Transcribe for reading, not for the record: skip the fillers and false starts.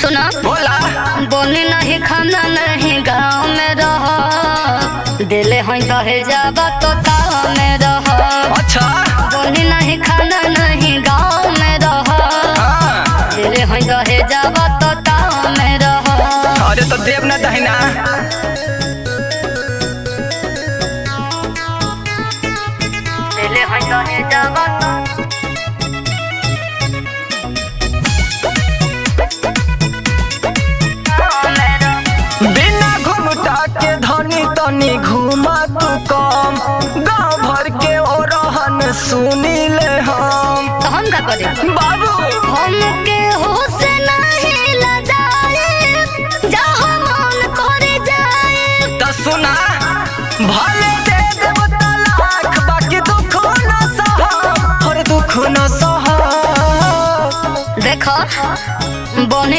सुना बोला बोली नहीं खाना नहीं गाँव में रह दिले हैं दहेजाबा तो ताव में रह। अच्छा बोली नहीं खाना नहीं गाँव में रह दिले हैं दहेजाबा तो ताव में रह। अरे तो देव ना दहिना दिले हैं दहेजाबा बिना घुमटा के धनी तनी घुमा तू कम गाँव भर के ओ रहन सुनी ले हम। तो हम का करे बाबू हमके होश नहीं लजाए जहाँ मन करे जाए। तो सुना भले दे देव तलाक बाकी दुख न सह और दुख न सह। देखो बोने